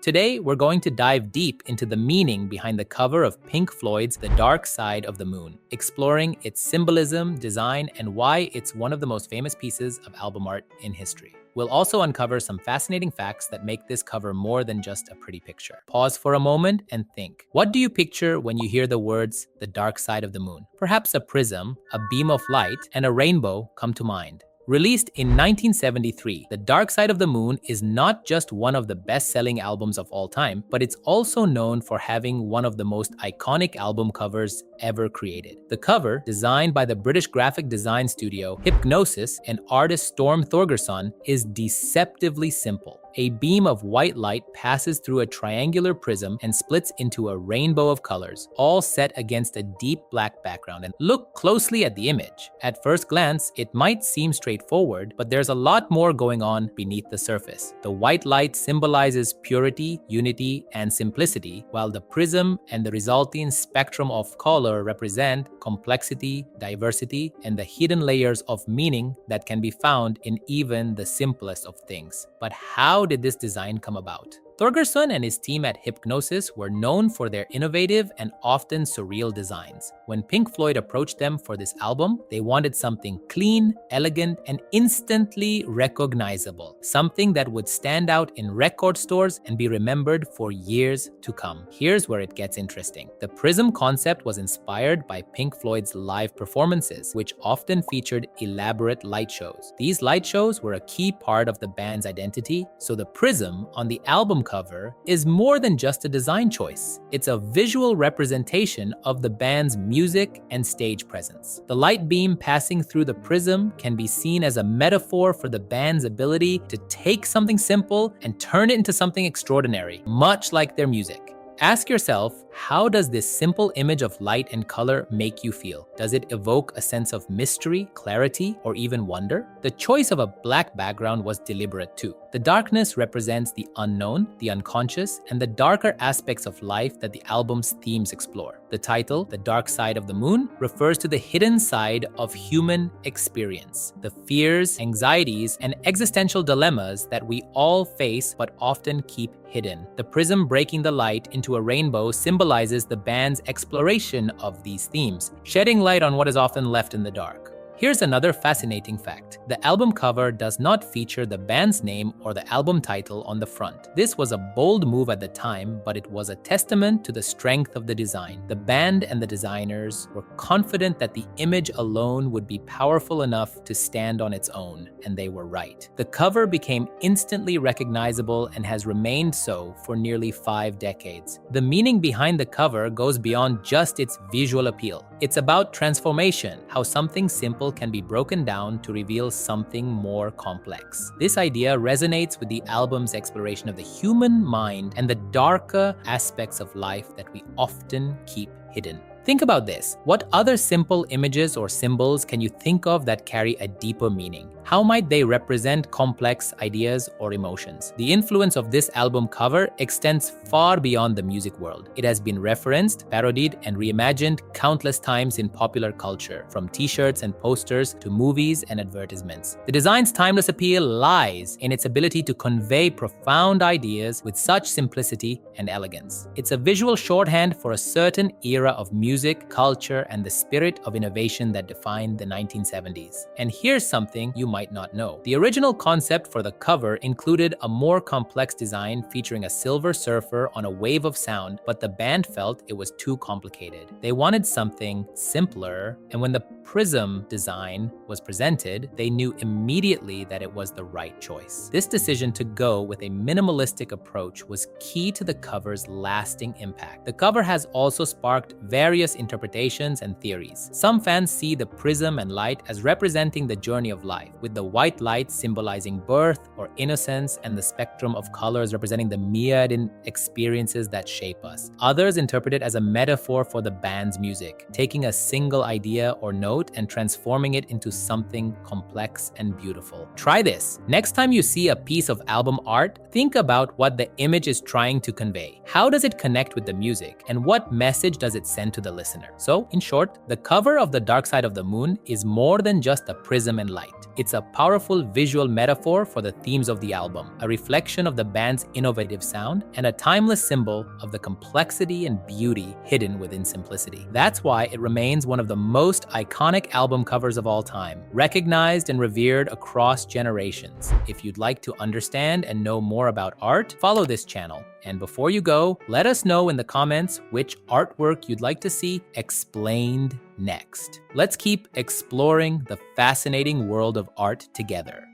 Today, we're going to dive deep into the meaning behind the cover of Pink Floyd's The Dark Side of the Moon, exploring its symbolism, design, and why it's one of the most famous pieces of album art in history. We'll also uncover some fascinating facts that make this cover more than just a pretty picture. Pause for a moment and think. What do you picture when you hear the words, the dark side of the moon? Perhaps a prism, a beam of light, and a rainbow come to mind. Released in 1973, The Dark Side of the Moon is not just one of the best-selling albums of all time, but it's also known for having one of the most iconic album covers ever created. The cover, designed by the British graphic design studio Hypnosis and artist Storm Thorgerson, is deceptively simple. A beam of white light passes through a triangular prism and splits into a rainbow of colors, all set against a deep black background. And look closely at the image. At first glance, it might seem straightforward, but there's a lot more going on beneath the surface. The white light symbolizes purity, unity, and simplicity, while the prism and the resulting spectrum of color represent complexity, diversity, and the hidden layers of meaning that can be found in even the simplest of things. But how did this design come about? Thorgerson and his team at Hypnosis were known for their innovative and often surreal designs. When Pink Floyd approached them for this album, they wanted something clean, elegant, and instantly recognizable. Something that would stand out in record stores and be remembered for years to come. Here's where it gets interesting. The prism concept was inspired by Pink Floyd's live performances, which often featured elaborate light shows. These light shows were a key part of the band's identity, so the prism on the album cover is more than just a design choice. It's a visual representation of the band's music and stage presence. The light beam passing through the prism can be seen as a metaphor for the band's ability to take something simple and turn it into something extraordinary, much like their music. Ask yourself, how does this simple image of light and color make you feel? Does it evoke a sense of mystery, clarity, or even wonder? The choice of a black background was deliberate too. The darkness represents the unknown, the unconscious, and the darker aspects of life that the album's themes explore. The title, The Dark Side of the Moon, refers to the hidden side of human experience, the fears, anxieties, and existential dilemmas that we all face but often keep hidden. The prism breaking the light into a rainbow symbolizes the band's exploration of these themes, shedding light on what is often left in the dark. Here's another fascinating fact. The album cover does not feature the band's name or the album title on the front. This was a bold move at the time, but it was a testament to the strength of the design. The band and the designers were confident that the image alone would be powerful enough to stand on its own, and they were right. The cover became instantly recognizable and has remained so for nearly 5 decades. The meaning behind the cover goes beyond just its visual appeal. It's about transformation, how something simple can be broken down to reveal something more complex. This idea resonates with the album's exploration of the human mind and the darker aspects of life that we often keep hidden. Think about this. What other simple images or symbols can you think of that carry a deeper meaning? How might they represent complex ideas or emotions? The influence of this album cover extends far beyond the music world. It has been referenced, parodied, and reimagined countless times in popular culture, from t-shirts and posters to movies and advertisements. The design's timeless appeal lies in its ability to convey profound ideas with such simplicity and elegance. It's a visual shorthand for a certain era of music, culture, and the spirit of innovation that defined the 1970s. And here's something you might not know. The original concept for the cover included a more complex design featuring a silver surfer on a wave of sound, but the band felt it was too complicated. They wanted something simpler, and when the prism design was presented, they knew immediately that it was the right choice. This decision to go with a minimalistic approach was key to the cover's lasting impact. The cover has also sparked various interpretations and theories. Some fans see the prism and light as representing the journey of life, with the white light symbolizing birth or innocence and the spectrum of colors representing the myriad experiences that shape us. Others interpret it as a metaphor for the band's music, taking a single idea or note and transforming it into something complex and beautiful. Try this. Next time you see a piece of album art, think about what the image is trying to convey. How does it connect with the music, and what message does it send to the listener? So, in short, the cover of The Dark Side of the Moon is more than just a prism and light. It's a powerful visual metaphor for the themes of the album, a reflection of the band's innovative sound, and a timeless symbol of the complexity and beauty hidden within simplicity. That's why it remains one of the most iconic album covers of all time, recognized and revered across generations. If you'd like to understand and know more about art, follow this channel. And before you go, let us know in the comments which artwork you'd like to see explained next. Let's keep exploring the fascinating world of art together.